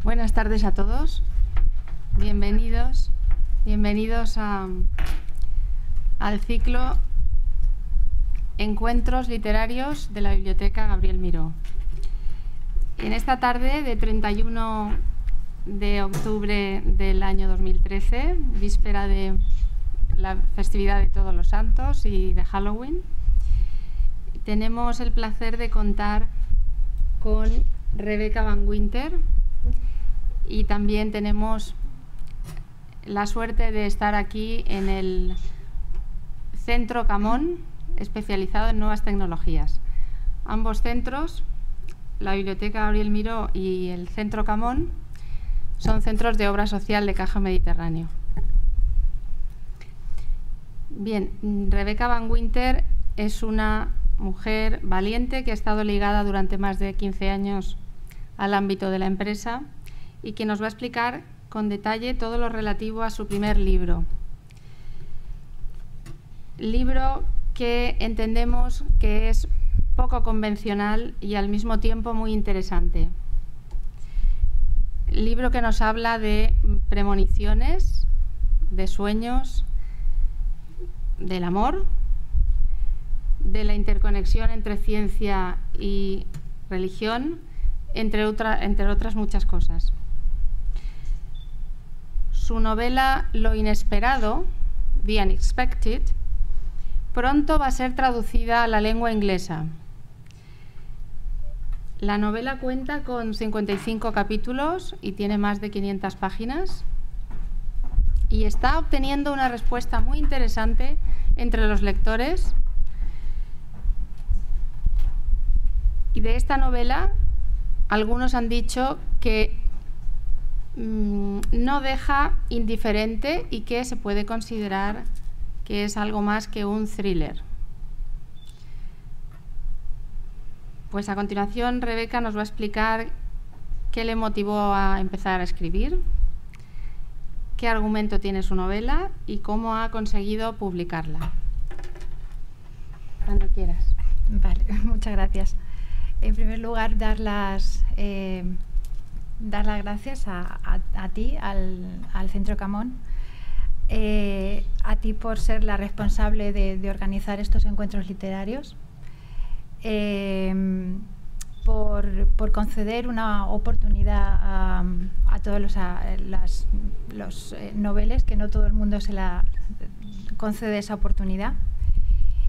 Buenas tardes a todos. Bienvenidos al ciclo Encuentros Literarios de la Biblioteca Gabriel Miró. En esta tarde de 31 de octubre del año 2013, víspera de la festividad de Todos los Santos y de Halloween, tenemos el placer de contar con Rebecca Van Winter y también tenemos la suerte de estar aquí en el Centro Camón, especializado en nuevas tecnologías. Ambos centros, la Biblioteca Gabriel Miró y el Centro Camón, son centros de obra social de Caja Mediterráneo. Bien, Rebecca Van Winter es una mujer valiente que ha estado ligada durante más de 15 años al ámbito de la empresa y que nos va a explicar con detalle todo lo relativo a su primer libro. Libro que entendemos que es poco convencional y al mismo tiempo muy interesante. Libro que nos habla de premoniciones, de sueños, del amor, de la interconexión entre ciencia y religión, entre otras muchas cosas. Su novela Lo inesperado, The Unexpected, pronto va a ser traducida a la lengua inglesa. La novela cuenta con 55 capítulos y tiene más de 500 páginas y está obteniendo una respuesta muy interesante entre los lectores. Y de esta novela, algunos han dicho que no deja indiferente y que se puede considerar que es algo más que un thriller. Pues a continuación Rebecca nos va a explicar qué le motivó a empezar a escribir, qué argumento tiene su novela y cómo ha conseguido publicarla. Cuando quieras. Vale, muchas gracias. En primer lugar, dar las gracias a ti, al Centro Camón, a ti por ser la responsable de organizar estos encuentros literarios, por conceder una oportunidad a todos los noveles, que no todo el mundo se la concede esa oportunidad.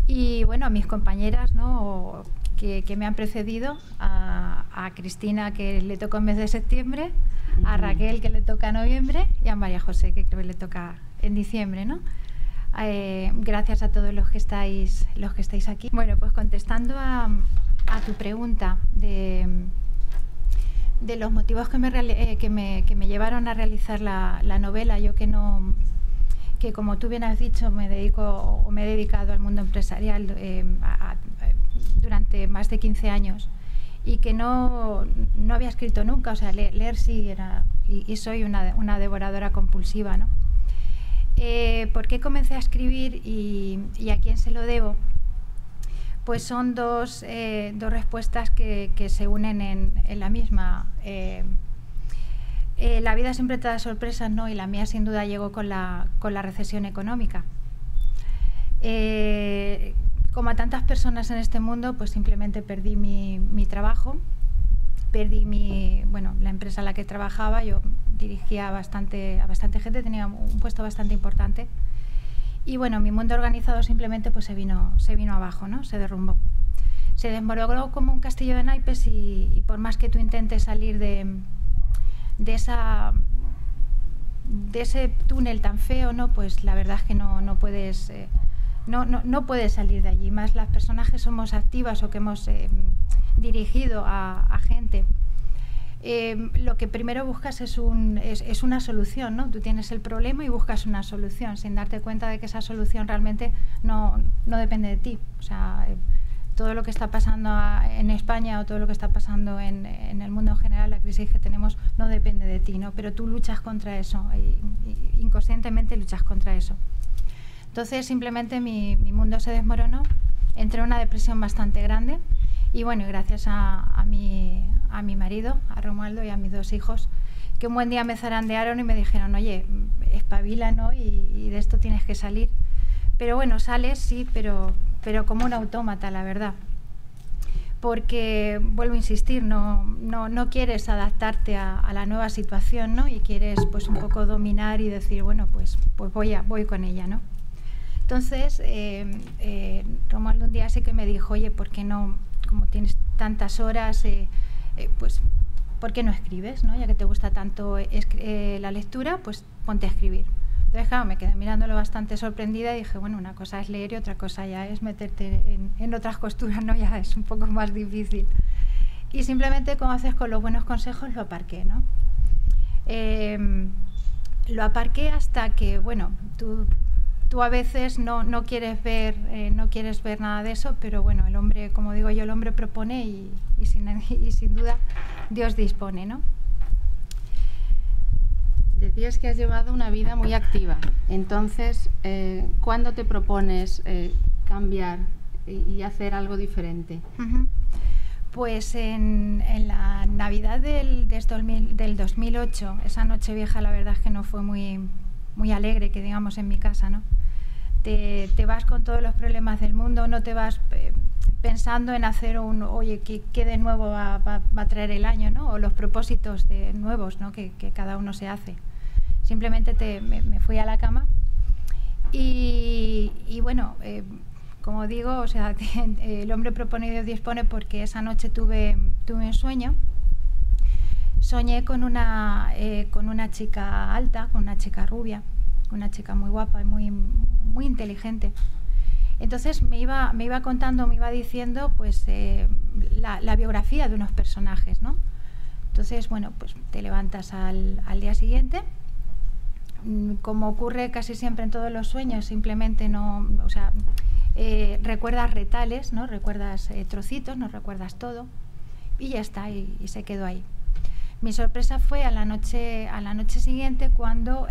Y bueno, a mis compañeras, ¿no?, que me han precedido, a Cristina, que le toca en mes de septiembre, a Raquel, que le toca en noviembre, y a María José, que creo que le toca en diciembre, ¿no? Gracias a todos los que estáis aquí. Bueno, pues contestando a tu pregunta de los motivos que me llevaron a realizar la novela, yo que como tú bien has dicho, me he dedicado al mundo empresarial durante más de 15 años y que no había escrito nunca, o sea, leer sí era, y soy una devoradora compulsiva, ¿no? ¿Por qué comencé a escribir y a quién se lo debo? Pues son dos respuestas que se unen en la misma. La vida siempre te da sorpresas, ¿no? Y la mía sin duda llegó con la recesión económica. Como a tantas personas en este mundo, pues simplemente perdí mi trabajo, perdí la empresa en la que trabajaba. Yo dirigía a bastante gente, tenía un puesto bastante importante. Y bueno, mi mundo organizado simplemente pues se vino abajo, ¿no? Se derrumbó. Se desmoronó como un castillo de naipes y por más que tú intentes salir de ese túnel tan feo, ¿no? Pues la verdad es que no puedes salir de allí. Más las personas que somos activas o que hemos dirigido a gente, lo que primero buscas es una solución, ¿no? Tú tienes el problema y buscas una solución sin darte cuenta de que esa solución realmente no depende de ti. O sea, todo lo que está pasando en España o todo lo que está pasando en el mundo en general, la crisis que tenemos, no depende de ti, ¿no? Pero tú luchas contra eso, inconscientemente luchas contra eso. Entonces simplemente mi mundo se desmoronó, entré en una depresión bastante grande y bueno, gracias a mi marido, a Romualdo, y a mis dos hijos, que un buen día me zarandearon y me dijeron, oye, espabila, ¿no? Y de esto tienes que salir. Pero bueno, sales, sí, pero como un autómata, la verdad. Porque, vuelvo a insistir, no quieres adaptarte a la nueva situación, ¿no? Y quieres pues un poco dominar y decir, bueno, pues voy con ella, ¿no? Entonces, Romualdo un día sí que me dijo, oye, ¿por qué no, como tienes tantas horas, pues, ¿por qué no escribes, ¿no? Ya que te gusta tanto la lectura, pues ponte a escribir. Entonces, claro, me quedé mirándolo bastante sorprendida y dije, bueno, una cosa es leer y otra cosa ya es meterte en otras costuras, ¿no? Ya es un poco más difícil. Y simplemente, como haces con los buenos consejos, lo aparqué, ¿no? Lo aparqué hasta que, bueno, tú a veces no quieres ver nada de eso, pero bueno, el hombre, como digo yo, el hombre propone y sin duda Dios dispone, ¿no? Decías que has llevado una vida muy activa. Entonces, ¿cuándo te propones cambiar y hacer algo diferente? Pues en la Navidad del 2008, esa noche vieja, la verdad es que no fue muy alegre, que digamos, en mi casa, ¿no? Te vas con todos los problemas del mundo, no te vas pensando en hacer oye, ¿qué de nuevo va a traer el año, ¿no? O los propósitos nuevos, ¿no? que cada uno se hace. Simplemente me fui a la cama y bueno, como digo, o sea, el hombre propone y Dios dispone, porque esa noche tuve un sueño. Soñé con una chica alta, con una chica rubia, una chica muy guapa y muy inteligente. Entonces me iba contando, me iba diciendo pues la biografía de unos personajes, ¿no? Entonces, bueno, pues te levantas al día siguiente. Como ocurre casi siempre en todos los sueños, simplemente recuerdas retales, ¿no? Recuerdas trocitos, no recuerdas todo, y ya está, y se quedó ahí. Mi sorpresa fue a la noche siguiente, cuando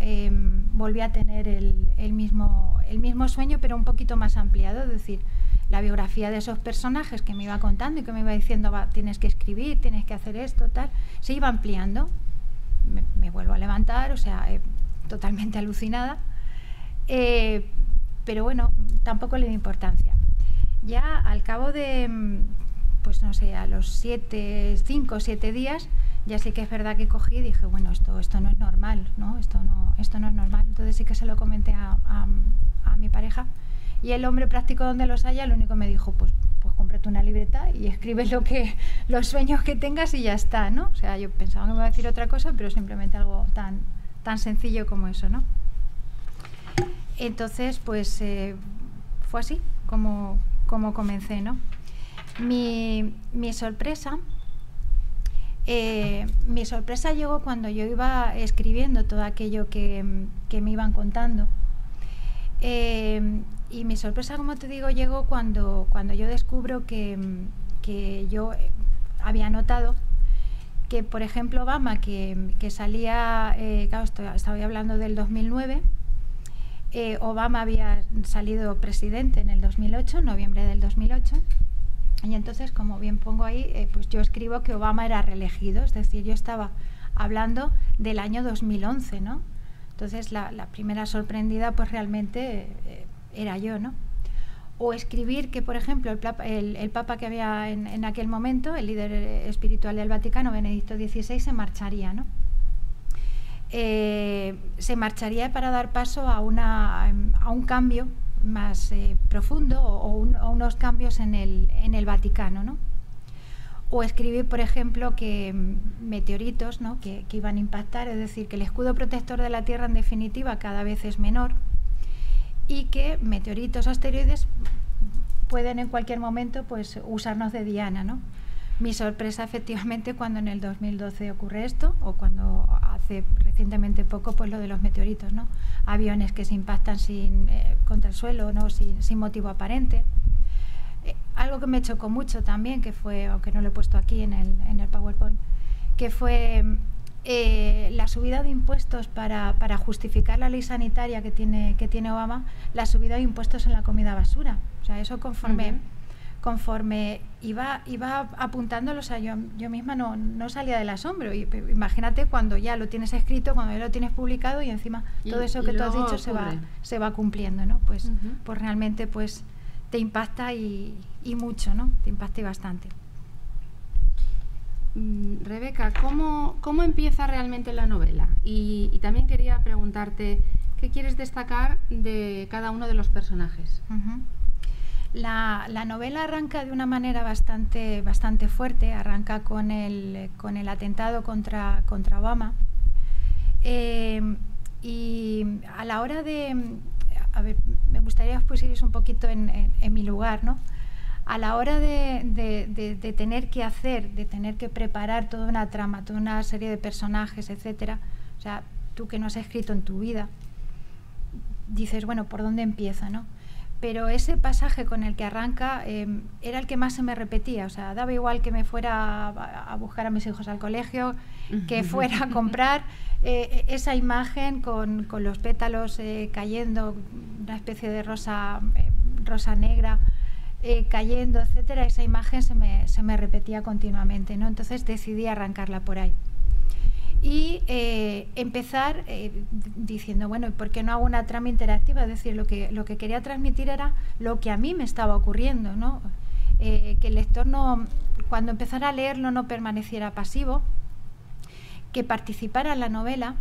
volví a tener el mismo sueño, pero un poquito más ampliado, es decir, la biografía de esos personajes que me iba contando y que me iba diciendo, tienes que escribir, tienes que hacer esto, tal, se iba ampliando. Me vuelvo a levantar, o sea, totalmente alucinada, pero bueno, tampoco le di importancia. Ya al cabo de, pues no sé, a los 5 o 7 días, ya sí que es verdad que cogí y dije, bueno, esto no es normal, ¿no? Esto no es normal. Entonces sí que se lo comenté a mi pareja, y el hombre práctico donde los haya, lo único me dijo, pues cómprate una libreta y escribe los sueños que tengas y ya está, ¿no? O sea, yo pensaba que me iba a decir otra cosa, pero simplemente algo tan sencillo como eso, ¿no? Entonces, pues fue así como comencé, ¿no? Mi sorpresa llegó cuando yo iba escribiendo todo aquello que me iban contando. Y mi sorpresa, como te digo, llegó cuando yo descubro que yo había notado que, por ejemplo, Obama, que salía, claro, estaba hablando del 2009, Obama había salido presidente en el 2008, noviembre del 2008, y entonces, como bien pongo ahí, pues yo escribo que Obama era reelegido, es decir, yo estaba hablando del año 2011, ¿no? Entonces, la primera sorprendida, pues realmente era yo, ¿no? O escribir que, por ejemplo, el Papa que había en aquel momento, el líder espiritual del Vaticano, Benedicto XVI, se marcharía, ¿no? Se marcharía para dar paso a un cambio más profundo, o unos cambios en el Vaticano, ¿no? O escribir, por ejemplo, que meteoritos, ¿no? que iban a impactar, es decir, que el escudo protector de la Tierra, en definitiva, cada vez es menor, y que meteoritos, asteroides pueden en cualquier momento pues usarnos de diana, ¿no? Mi sorpresa, efectivamente, cuando en el 2012 ocurre esto, o cuando hace recientemente poco, pues lo de los meteoritos, ¿no? Aviones que se impactan contra el suelo, ¿no? sin motivo aparente. Algo que me chocó mucho también, que fue, aunque no lo he puesto aquí en el PowerPoint, que fue la subida de impuestos para justificar la ley sanitaria que tiene Obama, la subida de impuestos en la comida basura. O sea, eso conforme conforme iba apuntándolo, o sea, yo misma no salía del asombro. Y imagínate cuando ya lo tienes escrito, cuando ya lo tienes publicado y encima todo eso que tú has dicho se va cumpliendo, ¿no? Pues realmente pues te impacta y mucho, ¿no? Te impacta y bastante. Rebeca, ¿cómo empieza realmente la novela? Y también quería preguntarte, ¿qué quieres destacar de cada uno de los personajes? La novela arranca de una manera bastante fuerte, arranca con el atentado contra Obama. Y a la hora de... A ver, me gustaría que pusierais un poquito en mi lugar, ¿no? A la hora de tener que hacer, de tener que preparar toda una trama, toda una serie de personajes, etcétera, o sea, tú que no has escrito en tu vida, dices, bueno, ¿por dónde empieza, no? Pero ese pasaje con el que arranca era el que más se me repetía, o sea, daba igual que me fuera a buscar a mis hijos al colegio, que fuera a comprar esa imagen con los pétalos cayendo, una especie de rosa negra cayendo, etcétera, esa imagen se me repetía continuamente, ¿no? Entonces decidí arrancarla por ahí. Y empezar diciendo, bueno, ¿y por qué no hago una trama interactiva? Es decir, lo que quería transmitir era lo que a mí me estaba ocurriendo, ¿no? Que el lector cuando empezara a leerlo no permaneciera pasivo, que participara en la novela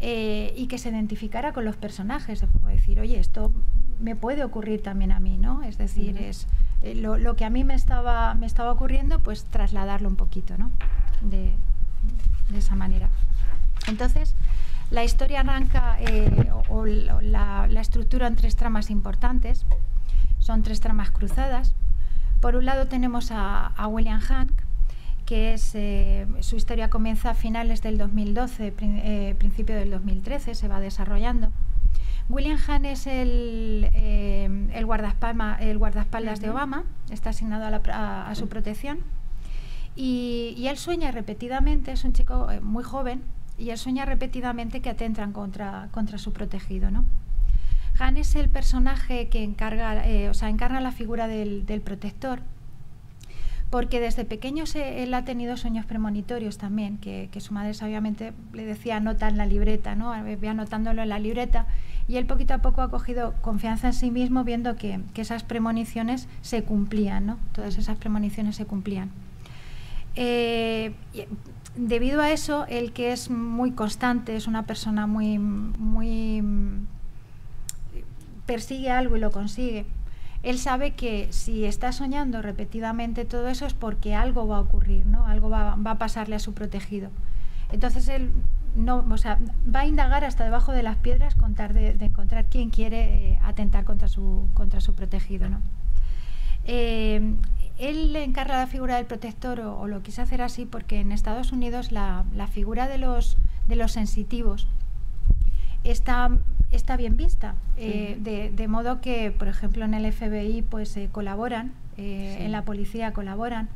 y que se identificara con los personajes, como decir, oye, esto me puede ocurrir también a mí, ¿no? Es decir, es lo que a mí me estaba ocurriendo, pues trasladarlo un poquito, ¿no? De esa manera. Entonces, la historia arranca la estructura en 3 tramas importantes. Son 3 tramas cruzadas. Por un lado tenemos a William Hank, que es su historia comienza a finales del 2012, principio del 2013, se va desarrollando. William Hank es el guardaespaldas de Obama, está asignado a su protección. Y él sueña repetidamente, es un chico muy joven, y él sueña repetidamente que atentan contra su protegido, ¿no? Han es el personaje que encarna la figura del protector, porque desde pequeño él ha tenido sueños premonitorios también, que su madre sabiamente le decía anota en la libreta, ¿no? Ve anotándolo en la libreta, y él poquito a poco ha cogido confianza en sí mismo, viendo que esas premoniciones se cumplían, ¿no? Todas esas premoniciones se cumplían. Debido a eso, él, que es muy constante, es una persona muy persigue algo y lo consigue. Él sabe que si está soñando repetidamente todo eso es porque algo va a ocurrir, ¿no? Algo va a pasarle a su protegido. Entonces él va a indagar hasta debajo de las piedras con tal de encontrar quién quiere atentar contra su protegido, ¿no? Él encarna la figura del protector, o lo quise hacer así porque en Estados Unidos la figura de los sensitivos está bien vista, de modo que, por ejemplo, en el FBI pues colaboran, en la policía colaboran,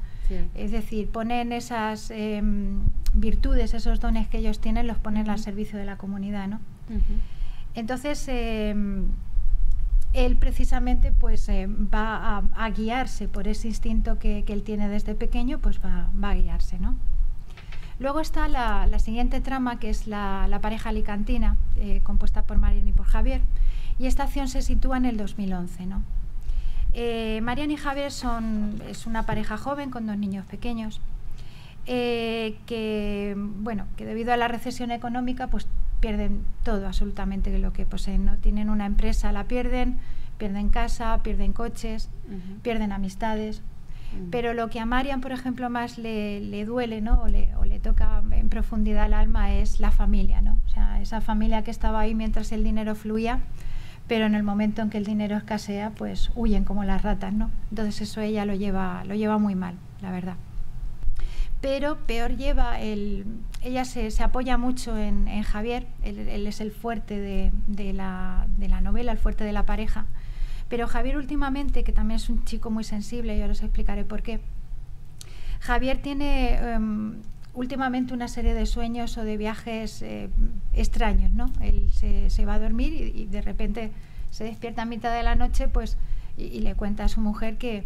es decir, ponen esas virtudes, esos dones que ellos tienen, los ponen al servicio de la comunidad, ¿no? Entonces él precisamente pues va a guiarse por ese instinto que él tiene desde pequeño, pues va a guiarse, ¿no? Luego está la siguiente trama, que es la pareja alicantina, compuesta por Marian y por Javier, y esta acción se sitúa en el 2011, ¿no? Marian y Javier es una pareja joven con 2 niños pequeños, que debido a la recesión económica pues pierden todo, absolutamente lo que poseen, ¿no? Tienen una empresa, la pierden casa, pierden coches, pierden amistades. Pero lo que a Marian, por ejemplo, más le duele, ¿no? o le toca en profundidad el alma es la familia, ¿no? O sea, esa familia que estaba ahí mientras el dinero fluía, pero en el momento en que el dinero escasea, pues huyen como las ratas, ¿no? Entonces eso ella lo lleva muy mal, la verdad. Pero peor lleva ella se apoya mucho en Javier, él es el fuerte de la novela, el fuerte de la pareja. Pero Javier últimamente, que también es un chico muy sensible, y ahora os explicaré por qué, Javier tiene últimamente una serie de sueños o de viajes extraños, ¿no? Él se va a dormir y de repente se despierta a mitad de la noche, pues, y le cuenta a su mujer que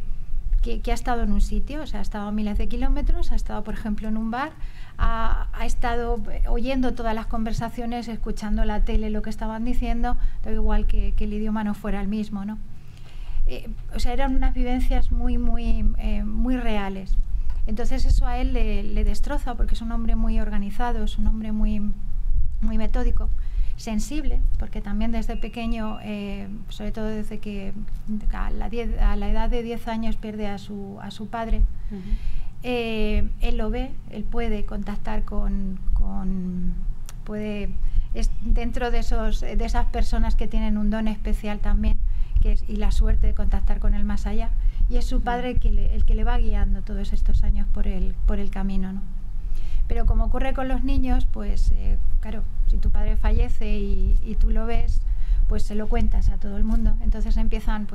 que ha estado en un sitio, o sea, ha estado a miles de kilómetros, ha estado, por ejemplo, en un bar, ha estado oyendo todas las conversaciones, escuchando la tele, lo que estaban diciendo, da igual que el idioma no fuera el mismo, ¿no? O sea, eran unas vivencias muy reales. Entonces eso a él le destroza, porque es un hombre muy organizado, es un hombre muy metódico, sensible, porque también desde pequeño, sobre todo desde que a la edad de 10 años pierde a su padre, él lo ve, él puede contactar es dentro de esas personas que tienen un don especial también, y la suerte de contactar con el más allá, y es su padre el que le va guiando todos estos años por el camino, ¿no? Pero como ocurre con los niños, pues claro, si tu padre fallece y tú lo ves, pues se lo cuentas a todo el mundo. Entonces empiezan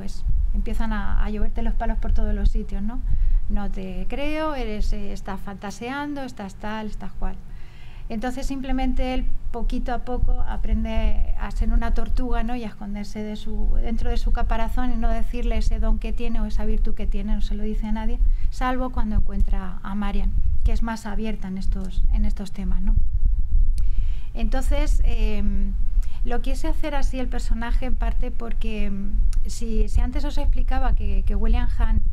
a lloverte los palos por todos los sitios, ¿no? No te creo, estás fantaseando, estás tal, estás cual. Entonces simplemente él poquito a poco aprende a ser una tortuga, ¿no? Y a esconderse dentro de su caparazón y no decirle ese don que tiene o esa virtud que tiene, no se lo dice a nadie, salvo cuando encuentra a Marian, que es más abierta en estos temas, ¿no? Entonces lo quise hacer así el personaje, en parte porque si antes os explicaba que William Hunt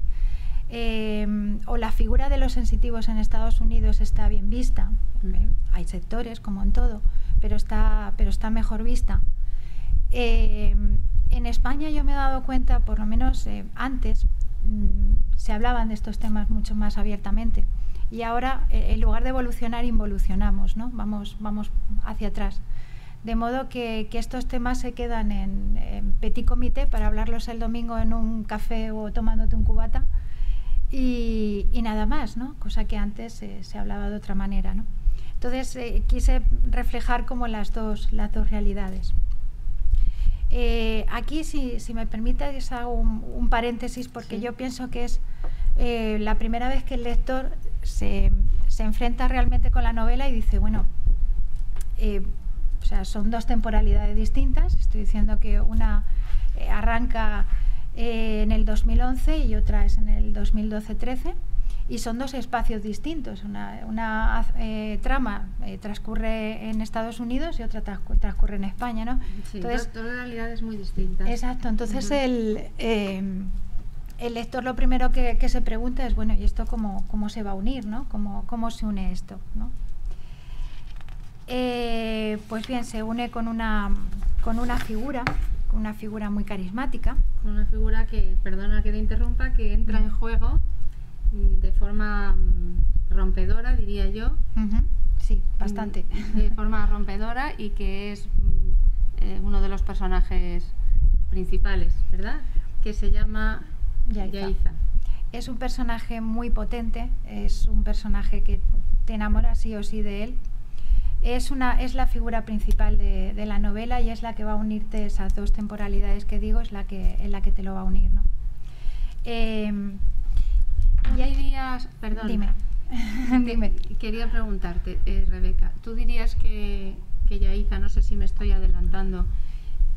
o la figura de los sensitivos en Estados Unidos está bien vista, hay sectores como en todo, pero está mejor vista. En España yo me he dado cuenta, por lo menos antes, se hablaban de estos temas mucho más abiertamente, y ahora en lugar de evolucionar, involucionamos, ¿no? Vamos hacia atrás. De modo que estos temas se quedan en petit comité para hablarlos el domingo en un café o tomándote un cubata y nada más, ¿no? Cosa que antes se hablaba de otra manera, ¿no? Entonces quise reflejar como las dos realidades. Aquí, si me permites, hago un paréntesis, porque yo pienso que es la primera vez que el lector se enfrenta realmente con la novela y dice, bueno, o sea, son dos temporalidades distintas. Estoy diciendo que una arranca en el 2011 y otra es en el 2012-13, y son dos espacios distintos. Una trama transcurre en Estados Unidos y otra transcurre en España, ¿no? Sí, entonces, dos realidades muy distintas. Exacto. Entonces el lector lo primero que se pregunta es, bueno, ¿y esto cómo se va a unir, ¿no? ¿Cómo se une esto, ¿no? Pues bien, se une con una figura muy carismática. Con una figura que, perdona que te interrumpa, que entra en juego de forma rompedora, diría yo. Sí, bastante. De forma rompedora, y que es uno de los personajes principales, ¿verdad? Que se llama Yaiza. Es un personaje muy potente, es un personaje que te enamoras sí o sí de él. Es la figura principal de la novela, y es la que va a unirte esas dos temporalidades que digo, es la que te lo va a unir, ¿no? Y hay días, perdón. Dime. Dime. Quería preguntarte, Rebeca, ¿tú dirías que Yaiza, no sé si me estoy adelantando,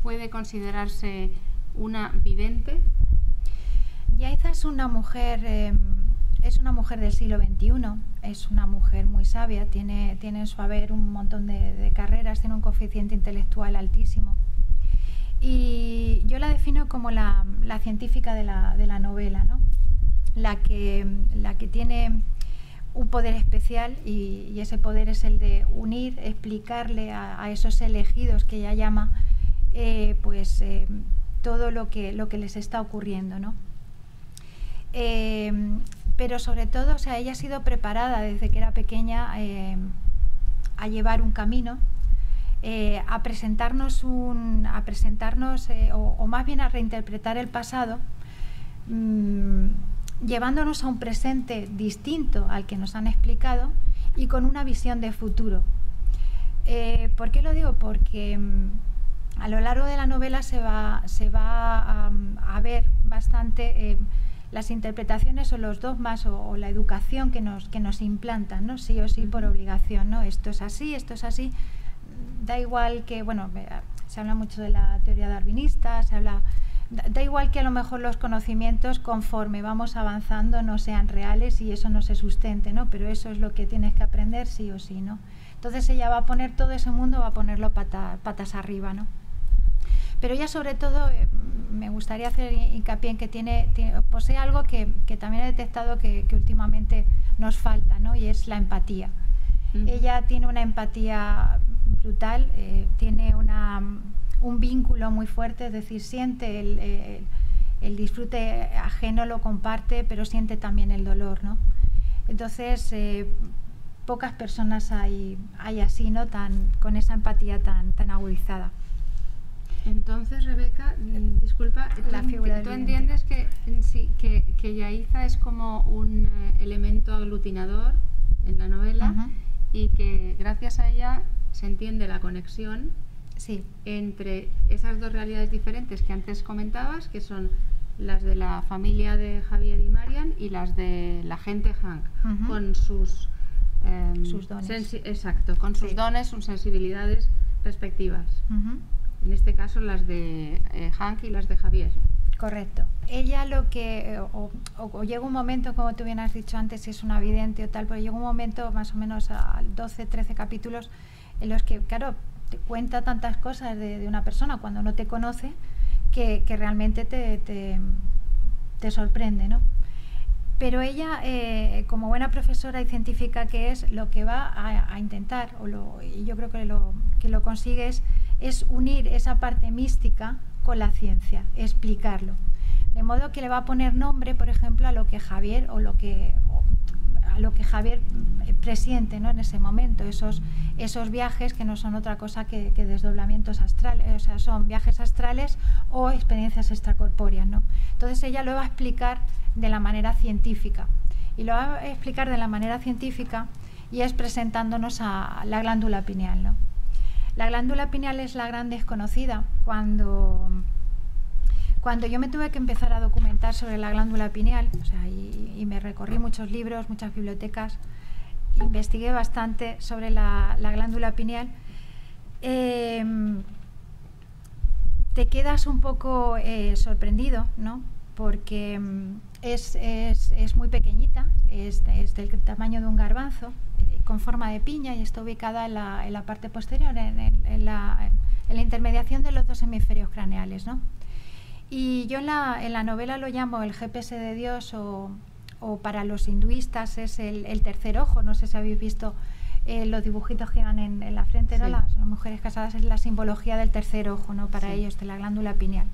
puede considerarse una vidente? Yaiza es una mujer del siglo XXI, es una mujer muy sabia, tiene en su haber un montón de carreras, tiene un coeficiente intelectual altísimo, y yo la defino como la científica de la novela, ¿no? La que tiene un poder especial, y ese poder es el de unir, explicarle a esos elegidos que ella llama, todo lo que les está ocurriendo, ¿no? Pero sobre todo, o sea, ella ha sido preparada desde que era pequeña a llevar un camino, a presentarnos o más bien a reinterpretar el pasado, llevándonos a un presente distinto al que nos han explicado y con una visión de futuro. ¿Por qué lo digo? Porque a lo largo de la novela se va a ver bastante las interpretaciones o los dogmas o la educación que nos implantan, ¿no? Sí o sí, por obligación, ¿no? Esto es así, da igual que, bueno, se habla mucho de la teoría darwinista, se habla Da igual que a lo mejor los conocimientos conforme vamos avanzando no sean reales y eso no se sustente, ¿no? Pero eso es lo que tienes que aprender sí o sí, ¿no? Entonces ella va a poner todo ese mundo, va a ponerlo patas arriba, ¿no? Pero ella sobre todo, me gustaría hacer hincapié en que posee algo que también he detectado que últimamente nos falta, ¿no? Y es la empatía. Ella tiene una empatía brutal, tiene un vínculo muy fuerte, es decir, siente el disfrute ajeno, lo comparte, pero siente también el dolor, ¿no? Entonces, pocas personas hay así, ¿no? Con esa empatía tan agudizada. Entonces, Rebeca, disculpa, ¿tú entiendes que Yaiza es como un elemento aglutinador en la novela y que gracias a ella se entiende la conexión entre esas dos realidades diferentes que antes comentabas, que son las de la familia de Javier y Marian y las de la gente Hank, con sus dones. Exacto, con sus dones, sus sensibilidades respectivas. En este caso las de Hank y las de Javier. Correcto. Ella lo que, o llega un momento, como tú bien has dicho antes, si es una vidente o tal, pero llega un momento más o menos a 12, 13 capítulos en los que, claro, te cuenta tantas cosas de una persona cuando no te conoce que realmente te sorprende, ¿no? Pero ella, como buena profesora y científica que es, lo que va a intentar, y yo creo que lo consigue es unir esa parte mística con la ciencia, explicarlo. De modo que le va a poner nombre, por ejemplo, a lo que Javier Javier presiente, ¿no? En ese momento, esos viajes que no son otra cosa que desdoblamientos astrales, o sea, son viajes astrales o experiencias extracorpóreas, ¿no? Entonces ella lo va a explicar de la manera científica, y lo va a explicar de la manera científica y es presentándonos a la glándula pineal, ¿no? La glándula pineal es la gran desconocida. Cuando yo me tuve que empezar a documentar sobre la glándula pineal, o sea, y me recorrí muchos libros, muchas bibliotecas, investigué bastante sobre la glándula pineal, te quedas un poco sorprendido, ¿no? Porque es muy pequeñita, es del tamaño de un garbanzo, con forma de piña, y está ubicada en la parte posterior, en la intermediación de los dos hemisferios craneales, ¿no? Y yo en la novela lo llamo el GPS de Dios, o para los hinduistas es el tercer ojo. No sé si habéis visto los dibujitos que van en la frente, ¿no? Sí. Las mujeres casadas, es la simbología del tercer ojo, ¿no? Para ellos, de la glándula pineal.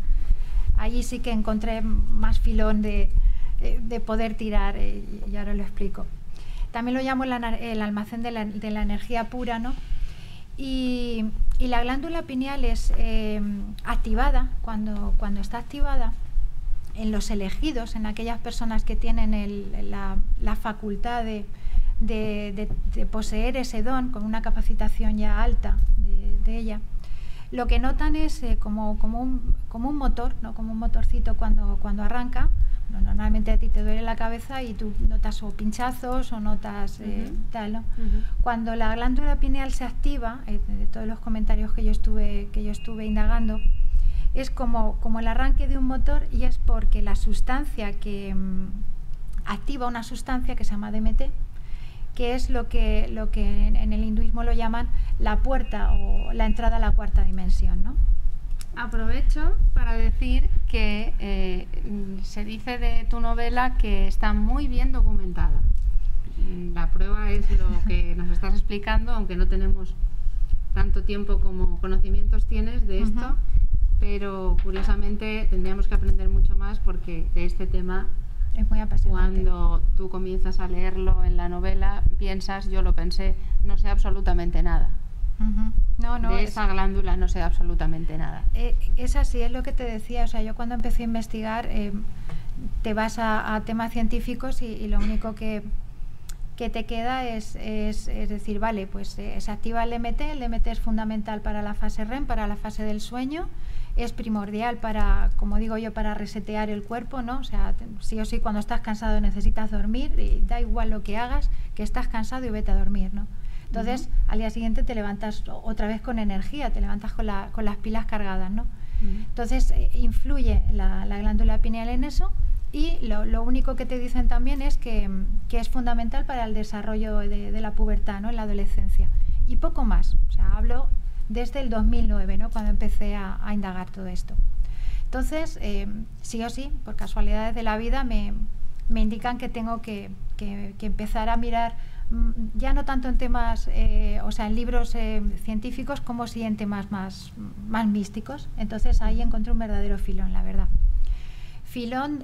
Allí sí que encontré más filón de poder tirar, y ahora lo explico. También lo llamo el almacén de la energía pura, ¿no? Y la glándula pineal es activada, cuando está activada, en los elegidos, en aquellas personas que tienen la facultad de poseer ese don con una capacitación ya alta de ella. Lo que notan es como un motor, ¿no? Como un motorcito cuando arranca. Normalmente a ti te duele la cabeza y tú notas o pinchazos o notas tal, ¿no? Cuando la glándula pineal se activa, de todos los comentarios que yo estuve indagando, es como el arranque de un motor, y es porque la sustancia que activa una sustancia que se llama DMT, que es lo que en el hinduismo lo llaman la puerta o la entrada a la cuarta dimensión, ¿no? Aprovecho para decir que se dice de tu novela que está muy bien documentada. La prueba es lo que nos estás explicando, aunque no tenemos tanto tiempo como conocimientos tienes de esto, pero curiosamente tendríamos que aprender mucho más, porque de este tema es muy apasionante. Cuando tú comienzas a leerlo en la novela, piensas, yo lo pensé, no sé absolutamente nada. De esa glándula no sé absolutamente nada. Es así, es lo que te decía. O sea, yo cuando empecé a investigar, te vas a temas científicos y lo único que te queda es decir, vale, pues se activa el DMT. El DMT es fundamental para la fase REM, para la fase del sueño. Es primordial para, como digo yo, para resetear el cuerpo, ¿no? O sea, sí o sí, cuando estás cansado necesitas dormir, y da igual lo que hagas, que estás cansado y vete a dormir, ¿no? Entonces, al día siguiente te levantas otra vez con energía, te levantas con las pilas cargadas, ¿no? Entonces influye la glándula pineal en eso, y lo único que te dicen también es que es fundamental para el desarrollo de la pubertad, ¿no? En la adolescencia, y poco más. O sea, hablo desde el 2009, ¿no? Cuando empecé a indagar todo esto. Entonces, sí o sí, por casualidades de la vida, me indican que tengo que empezar a mirar, ya no tanto en temas, o sea, en libros científicos, como sí en temas más místicos. Entonces ahí encontré un verdadero filón, la verdad. Filón,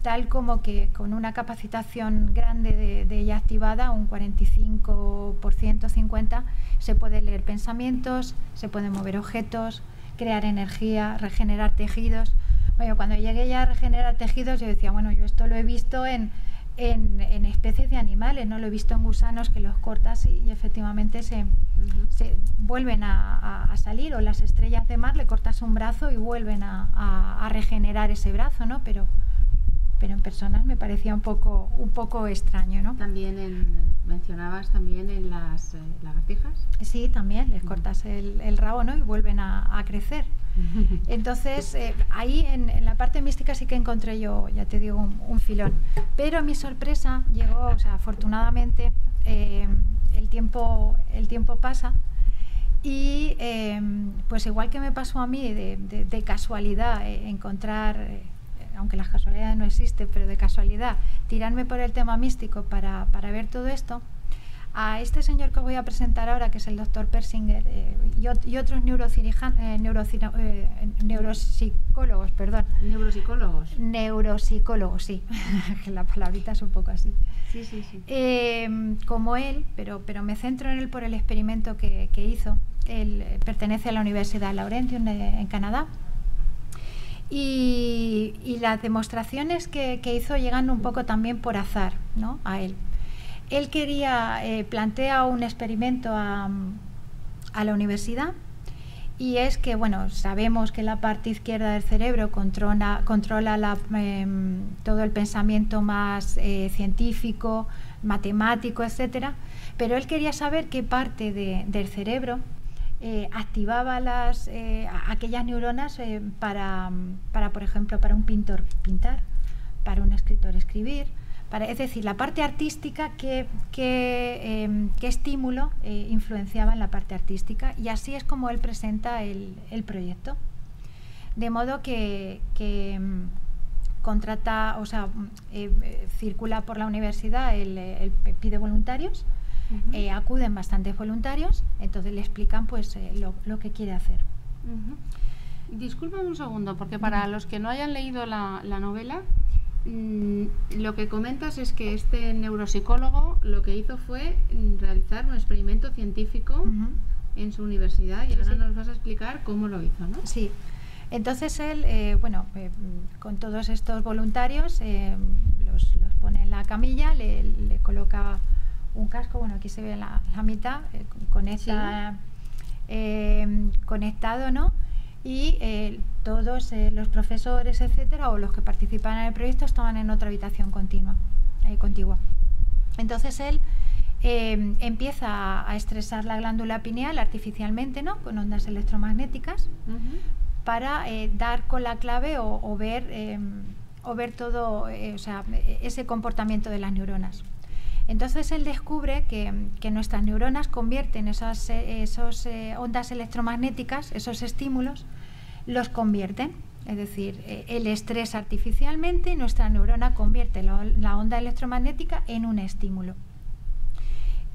tal como que con una capacitación grande de ella activada, un 45%, 50%, se puede leer pensamientos, se pueden mover objetos, crear energía, regenerar tejidos. Bueno, cuando llegué ya a regenerar tejidos, yo decía, bueno, yo esto lo he visto en especies de animales, no lo he visto en gusanos que los cortas y efectivamente se vuelven a salir, o las estrellas de mar, le cortas un brazo y vuelven a regenerar ese brazo, ¿no? Pero en personas me parecía un poco extraño, ¿no? También mencionabas también en las lagartijas. Sí, también les cortas el rabo, ¿no? Y vuelven a crecer. Entonces, ahí en la parte mística sí que encontré yo, ya te digo, un filón. Pero mi sorpresa llegó, o sea, afortunadamente, el tiempo pasa, y pues igual que me pasó a mí de casualidad encontrar, aunque las casualidades no existen, pero de casualidad, tirarme por el tema místico para ver todo esto, a este señor que voy a presentar ahora, que es el doctor Persinger, y otros neuropsicólogos, perdón. Neuropsicólogos, sí. La palabrita es un poco así. Sí. Como él, pero me centro en él por el experimento que hizo. Él pertenece a la Universidad Laurentian en Canadá. Y las demostraciones que hizo llegan un poco también por azar, ¿no? A él. Él plantea un experimento a la universidad, y es que, bueno, sabemos que la parte izquierda del cerebro controla todo el pensamiento más científico, matemático, etcétera, pero él quería saber qué parte del cerebro activaba aquellas neuronas para, por ejemplo, para un pintor pintar, para un escritor escribir, es decir, la parte artística, qué estímulo influenciaba en la parte artística, y así es como él presenta el proyecto. De modo que contrata, o sea, circula por la universidad, pide voluntarios, acuden bastantes voluntarios, entonces le explican pues lo que quiere hacer. Disculpa un segundo, porque para los que no hayan leído la novela, lo que comentas es que este neuropsicólogo lo que hizo fue realizar un experimento científico en su universidad, y ahora nos vas a explicar cómo lo hizo, ¿no? Sí. Entonces él, con todos estos voluntarios, los pone en la camilla, le coloca un casco, bueno, aquí se ve la mitad, conecta, conectado, ¿no? Y todos los profesores, etcétera, o los que participan en el proyecto, estaban en otra habitación contigua. Entonces él empieza a estresar la glándula pineal artificialmente, ¿no? Con ondas electromagnéticas, para dar con la clave o ver todo, o sea, ese comportamiento de las neuronas. Entonces él descubre que nuestras neuronas convierten esas ondas electromagnéticas, esos estímulos, los convierten. Es decir, el estrés artificialmente, nuestra neurona convierte la onda electromagnética en un estímulo.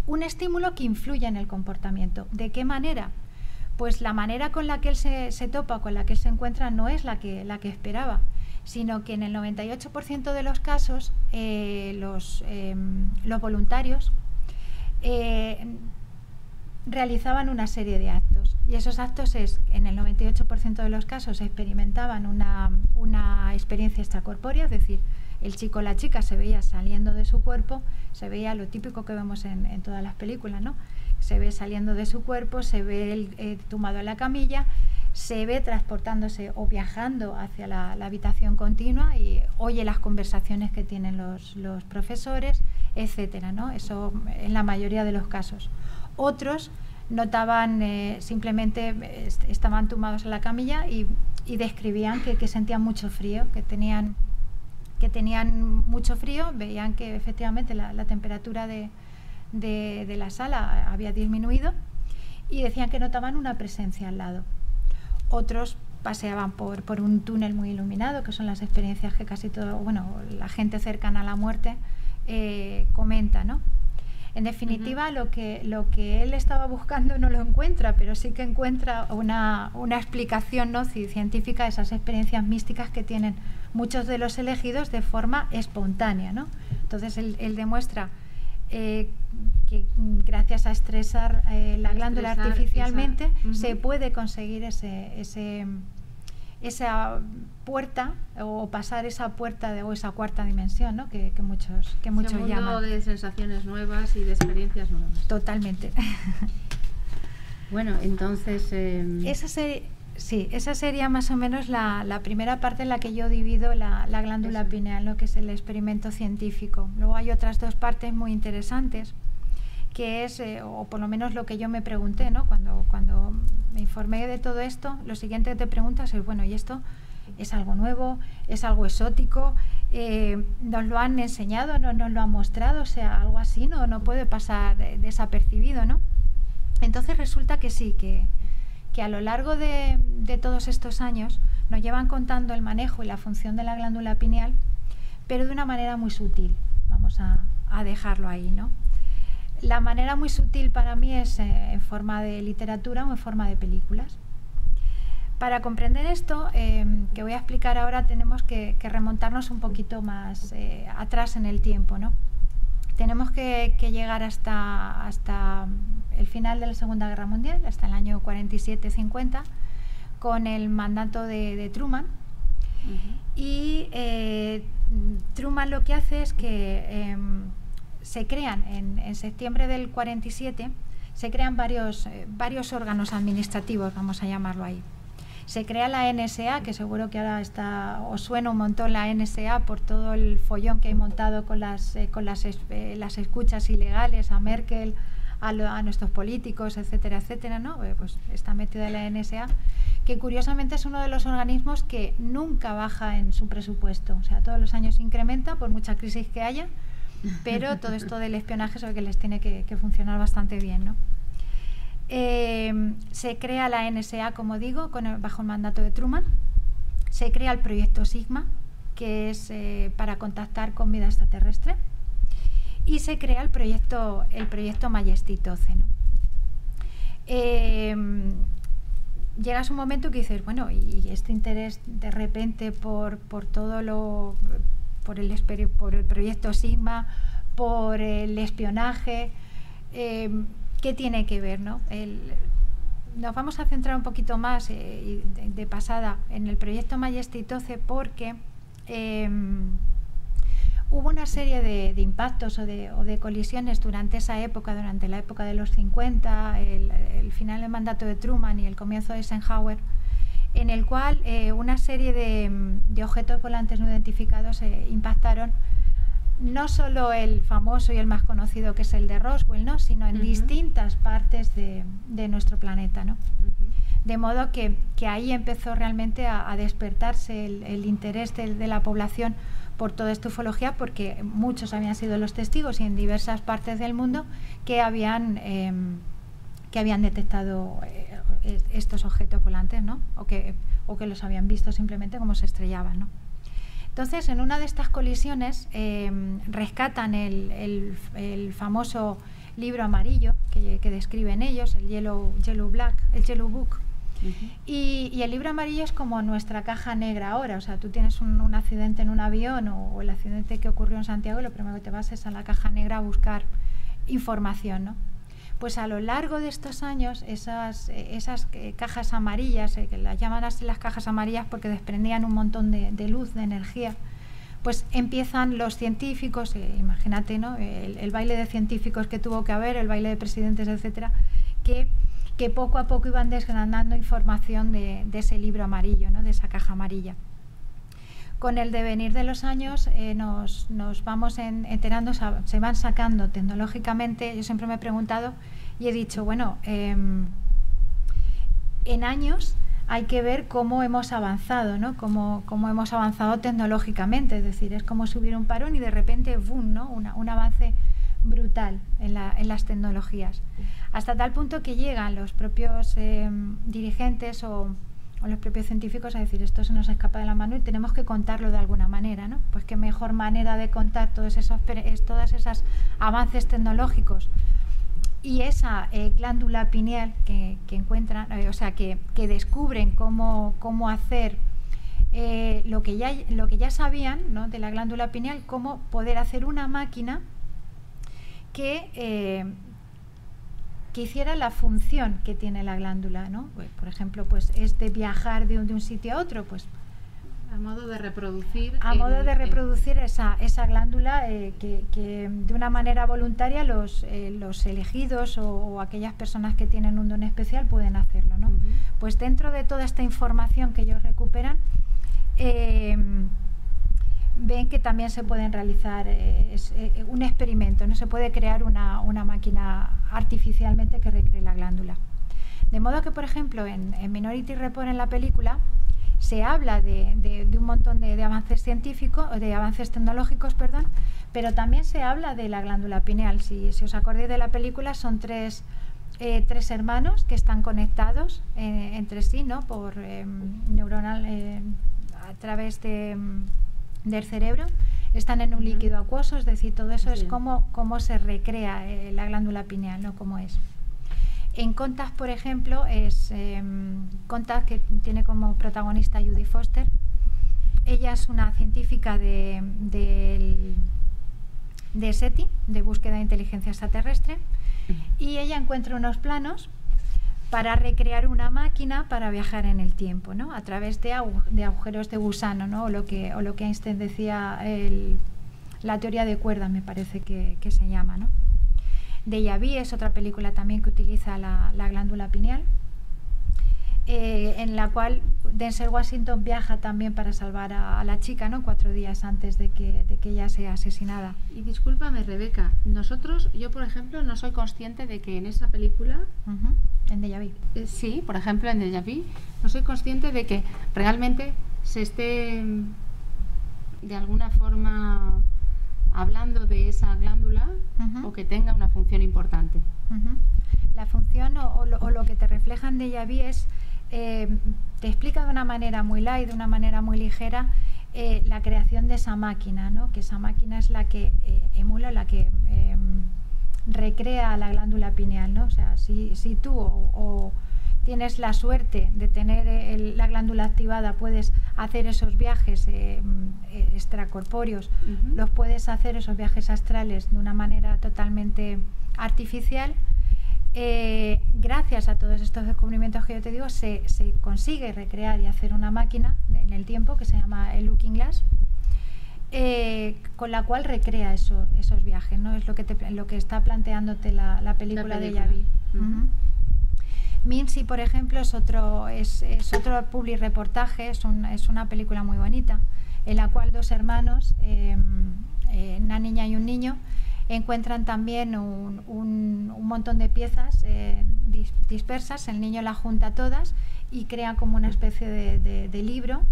Un estímulo que influye en el comportamiento. ¿De qué manera? Pues la manera con la que él se topa, con la que él se encuentra, no es la que esperaba, sino que en el 98% de los casos los voluntarios realizaban una serie de actos, y esos actos en el 98% de los casos experimentaban una experiencia extracorpórea, es decir, el chico o la chica se veía saliendo de su cuerpo, se veía lo típico que vemos en todas las películas, ¿no? Se ve saliendo de su cuerpo, se ve tumbado en la camilla, se ve transportándose o viajando hacia la habitación continua, y oye las conversaciones que tienen los profesores, etcétera, ¿no? Eso en la mayoría de los casos. Otros notaban simplemente estaban tumbados en la camilla y describían que sentían mucho frío, que tenían mucho frío, veían que efectivamente la temperatura de la sala había disminuido y decían que notaban una presencia al lado. Otros paseaban por un túnel muy iluminado, que son las experiencias que casi la gente cercana a la muerte comenta, ¿no? En definitiva, lo que él estaba buscando no lo encuentra, pero sí que encuentra una explicación, ¿no?, científica de esas experiencias místicas que tienen muchos de los elegidos de forma espontánea, ¿no? Entonces él demuestra que gracias a estresar la glándula artificialmente se puede conseguir esa puerta o pasar esa puerta o esa cuarta dimensión, ¿no?, que muchos mundo llaman. De sensaciones nuevas y de experiencias nuevas. Totalmente. Bueno, entonces esa sería más o menos la primera parte en la que yo divido la glándula pineal, lo que es el experimento científico. Luego hay otras dos partes muy interesantes, que es, o por lo menos lo que yo me pregunté, ¿no?, cuando me informé de todo esto, lo siguiente que te preguntas es, bueno, ¿y esto es algo nuevo? ¿Es algo exótico? ¿Nos lo han enseñado? ¿No nos lo han mostrado? O sea, algo así no puede pasar desapercibido, ¿no? Entonces resulta que sí, que a lo largo de todos estos años nos llevan contando el manejo y la función de la glándula pineal, pero de una manera muy sutil. Vamos a dejarlo ahí, ¿no? La manera muy sutil para mí es en forma de literatura o en forma de películas. Para comprender esto que voy a explicar ahora tenemos que remontarnos un poquito más atrás en el tiempo, ¿no? Tenemos que llegar hasta el final de la Segunda Guerra Mundial, hasta el año 47-50, con el mandato de Truman. Y Truman lo que hace es que se crean en septiembre del 47, se crean varios órganos administrativos, vamos a llamarlo ahí. Se crea la NSA, que seguro que ahora os suena un montón la NSA por todo el follón que hay montado con las escuchas ilegales a Merkel, a nuestros políticos, etcétera, etcétera, ¿no? Pues está metida en la NSA, que curiosamente es uno de los organismos que nunca baja en su presupuesto. O sea, todos los años incrementa por mucha crisis que haya, pero todo esto del espionaje es lo que les tiene que funcionar bastante bien, ¿no? Se crea la NSA, como digo, bajo el mandato de Truman. Se crea el proyecto Sigma, que es para contactar con vida extraterrestre. Y se crea el proyecto Majestic 12, ¿no? Llegas un momento que dices, bueno, y este interés de repente por el proyecto Sigma, por el espionaje, ¿qué tiene que ver, no? Nos vamos a centrar un poquito más de pasada en el proyecto Majestic 12 porque hubo una serie de impactos o de colisiones durante esa época, durante la época de los 50, el final del mandato de Truman y el comienzo de Eisenhower, en el cual una serie de objetos volantes no identificados impactaron no solo el famoso y el más conocido, que es el de Roswell, ¿no?, sino en distintas partes de nuestro planeta, ¿no? De modo que ahí empezó realmente a despertarse el interés de la población por toda esta ufología, porque muchos habían sido los testigos y en diversas partes del mundo que habían detectado estos objetos volantes, ¿no?, o que los habían visto simplemente como se estrellaban, ¿no? Entonces, en una de estas colisiones rescatan el famoso libro amarillo que describen ellos, el Yellow Book. Y el libro amarillo es como nuestra caja negra ahora. O sea, tú tienes un accidente en un avión o el accidente que ocurrió en Santiago y lo primero que te vas es a la caja negra a buscar información, ¿no? Pues a lo largo de estos años esas cajas amarillas, que las llaman así las cajas amarillas porque desprendían un montón de luz, de energía, pues empiezan los científicos, imagínate, ¿no?, el baile de científicos que tuvo que haber, el baile de presidentes, etcétera, que poco a poco iban desgranando información de ese libro amarillo, ¿no?, de esa caja amarilla. Con el devenir de los años nos vamos enterando, se van sacando tecnológicamente. Yo siempre me he preguntado, y he dicho, bueno, en años hay que ver cómo hemos avanzado, ¿no? Cómo hemos avanzado tecnológicamente, es decir, es como subir un parón y de repente, ¡boom!, ¿no? Un avance brutal en las tecnologías. Hasta tal punto que llegan los propios dirigentes o los propios científicos a decir, esto se nos escapa de la mano y tenemos que contarlo de alguna manera, ¿no? Pues qué mejor manera de contar todos esos avances tecnológicos y esa glándula pineal que encuentran, que descubren cómo hacer lo que ya sabían, ¿no?, de la glándula pineal, cómo poder hacer una máquina que hiciera la función que tiene la glándula, ¿no? Pues, por ejemplo, pues es de viajar de un sitio a otro, pues a modo de reproducir esa glándula que de una manera voluntaria los elegidos o aquellas personas que tienen un don especial pueden hacerlo, ¿no? Pues dentro de toda esta información que ellos recuperan, ven que también se pueden realizar un experimento, ¿no? Se puede crear una máquina artificialmente que recree la glándula. De modo que, por ejemplo, en Minority Report, en la película, se habla de un montón de avances científicos, de avances tecnológicos, perdón, pero también se habla de la glándula pineal. Si os acordáis de la película, son tres hermanos que están conectados entre sí, ¿no?, por neuronal, a través del cerebro, están en un líquido acuoso, es decir, todo eso es cómo se recrea la glándula pineal, ¿no?, cómo es. En Contact, por ejemplo, es Contact, que tiene como protagonista Judy Foster. Ella es una científica de SETI, de búsqueda de inteligencia extraterrestre, y ella encuentra unos planos para recrear una máquina para viajar en el tiempo, ¿no?, a través de agujeros de gusano, ¿no?, o lo que Einstein decía, la teoría de cuerdas, me parece que se llama, ¿no? Déjà Vu es otra película también que utiliza la glándula pineal, en la cual Denzel Washington viaja también para salvar a la chica, ¿no?, 4 días antes de que ella sea asesinada. Y discúlpame, Rebeca, yo por ejemplo no soy consciente de que en esa película, en Déjà Vu, sí, por ejemplo en Déjà Vu, no soy consciente de que realmente se esté de alguna forma hablando de esa glándula o que tenga una función importante. La función o lo que te refleja en Déjà Vu es, te explica de una manera muy light, de una manera muy ligera, la creación de esa máquina, ¿no?, que esa máquina es la que emula, la que recrea la glándula pineal, ¿no? O sea, si tú o tienes la suerte de tener la glándula activada, puedes hacer esos viajes extracorpóreos, los puedes hacer, esos viajes astrales, de una manera totalmente artificial. Gracias a todos estos descubrimientos que yo te digo, se consigue recrear y hacer una máquina en el tiempo que se llama el Looking Glass, con la cual recrea esos viajes, ¿no? Es lo que está planteándote la película de Déjà Vu. Mincy, por ejemplo, es otro publi-reportaje, es una película muy bonita, en la cual 2 hermanos, una niña y un niño, encuentran también un montón de piezas dispersas. El niño las junta todas y crea como una especie de libro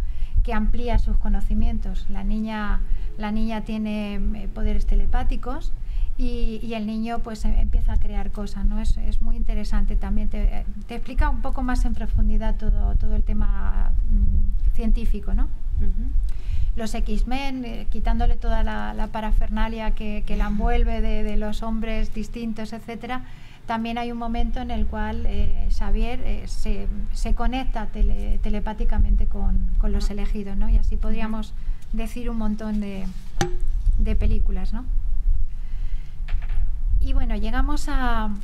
que amplía sus conocimientos. La niña tiene poderes telepáticos y el niño pues empieza a crear cosas, ¿no? Es muy interesante también, te explica un poco más en profundidad todo el tema científico, ¿no? Los X-Men, quitándole toda la parafernalia que la envuelve de los hombres distintos, etcétera. También hay un momento en el cual Xavier se conecta telepáticamente con los elegidos, ¿no? Y así podríamos decir un montón de películas, ¿no? Y bueno, llegamos al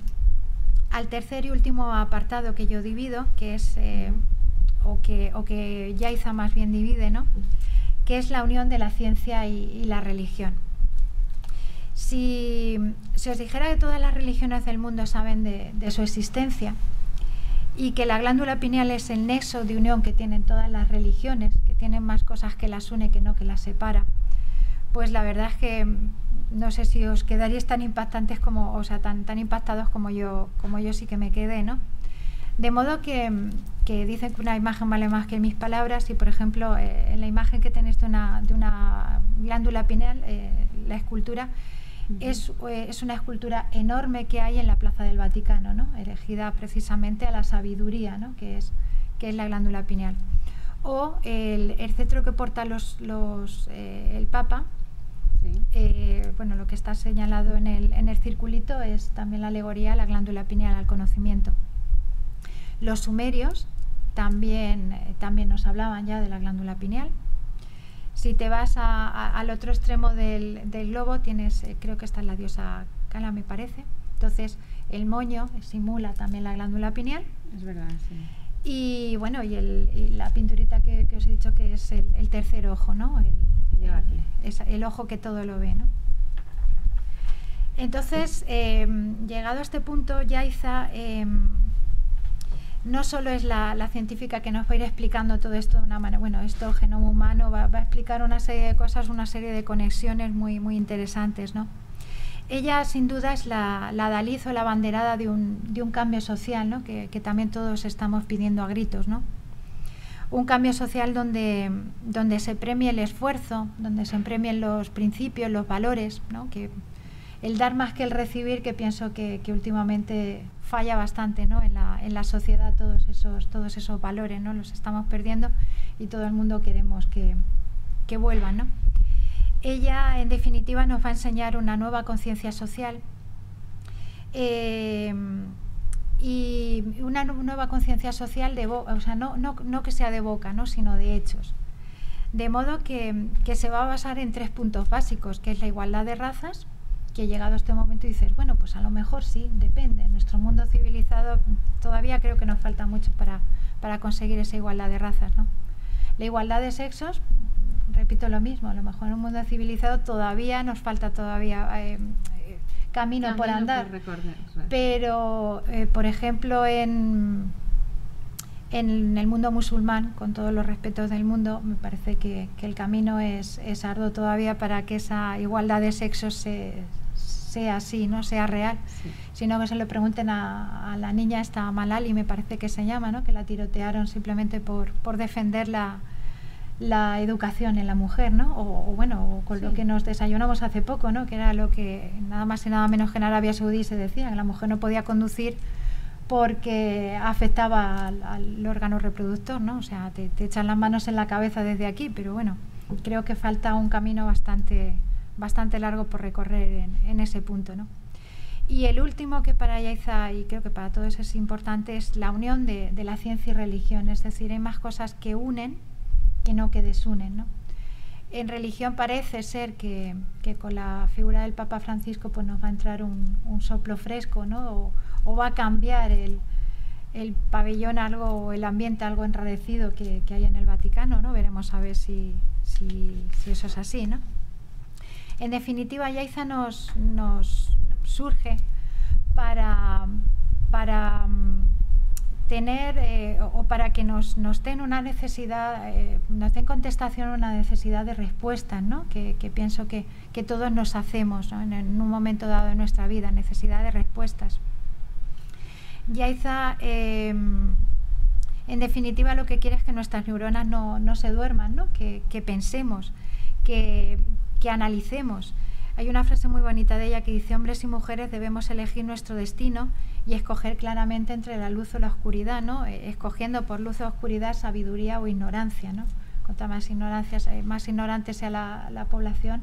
tercer y último apartado que yo divido, que es o que Yaiza más bien divide, ¿no?, que es la unión de la ciencia y la religión. Si os dijera que todas las religiones del mundo saben de su existencia y que la glándula pineal es el nexo de unión que tienen todas las religiones, que tienen más cosas que las une que no que las separa, pues la verdad es que no sé si os quedaríais tan impactantes como, o sea, tan impactados como yo sí que me quedé, ¿no? De modo que dicen que una imagen vale más que 1000 palabras y, por ejemplo, en la imagen que tenéis de una glándula pineal, la escultura, es una escultura enorme que hay en la Plaza del Vaticano, ¿no? Elegida precisamente a la sabiduría, ¿no? que es la glándula pineal. O el cetro que porta el Papa, sí. Bueno, lo que está señalado en el circulito es también la alegoría a la glándula pineal, al conocimiento. Los sumerios también nos hablaban ya de la glándula pineal. Si te vas al otro extremo del globo, tienes, creo que esta es la diosa Kala, me parece. Entonces, el moño simula también la glándula pineal. Es verdad, sí. Y bueno, y la pinturita que os he dicho que es el tercer ojo, ¿no? El ojo que todo lo ve, ¿no? Entonces, llegado a este punto, Yaiza no solo es la científica que nos va a ir explicando todo esto de una manera, bueno, esto, el genoma humano, va a explicar una serie de cosas, una serie de conexiones muy, muy interesantes, ¿no? Ella, sin duda, es la adalid o la abanderada de un cambio social, ¿no? que también todos estamos pidiendo a gritos, ¿no? Un cambio social donde se premie el esfuerzo, donde se premien los principios, los valores, ¿no? Que el dar más que el recibir, que pienso que últimamente falla bastante, ¿no? en la sociedad, todos esos valores, ¿no? Los estamos perdiendo y todo el mundo queremos que vuelvan, ¿no? Ella, en definitiva, nos va a enseñar una nueva conciencia social y una nueva conciencia social o sea, no que sea de boca, ¿no? Sino de hechos. De modo que se va a basar en 3 puntos básicos, que es la igualdad de razas, que llegado a este momento dices, bueno, pues a lo mejor sí, depende. En nuestro mundo civilizado todavía creo que nos falta mucho para conseguir esa igualdad de razas, ¿no? La igualdad de sexos, repito lo mismo, a lo mejor en un mundo civilizado todavía nos falta camino por andar. Pero, por ejemplo, en el mundo musulmán, con todos los respetos del mundo, me parece que el camino es arduo todavía para que esa igualdad de sexos sea así, no sea real, sí. Sino que se lo pregunten a la niña esta Malali, me parece que se llama, ¿no? Que la tirotearon simplemente por defender la educación en la mujer, ¿no? O con sí. Lo que nos desayunamos hace poco, ¿no? Que era lo que nada más y nada menos que en Arabia Saudí se decía, que la mujer no podía conducir porque afectaba al órgano reproductor, ¿no? O sea, te echan las manos en la cabeza desde aquí, pero bueno, creo que falta un camino bastante largo por recorrer en ese punto, ¿no? Y el último, que para Yaiza, y creo que para todos es importante, es la unión de la ciencia y religión. Es decir, hay más cosas que unen que no que desunen, ¿no? En religión parece ser que con la figura del Papa Francisco pues nos va a entrar un soplo fresco, ¿no? O va a cambiar el pabellón algo, o el ambiente algo enrarecido que hay en el Vaticano, ¿no? Veremos a ver si eso es así, ¿no? En definitiva, Yaiza nos surge para tener o para que nos den una necesidad, nos den contestación a una necesidad de respuestas, ¿no? Que pienso que todos nos hacemos, ¿no? en un momento dado de nuestra vida, necesidad de respuestas. Yaiza, en definitiva, lo que quiere es que nuestras neuronas no se duerman, ¿no? Que pensemos, que analicemos. Hay una frase muy bonita de ella que dice: hombres y mujeres debemos elegir nuestro destino y escoger claramente entre la luz o la oscuridad, ¿no? Escogiendo por luz o oscuridad sabiduría o ignorancia, ¿no? Cuanto más ignorante sea la población,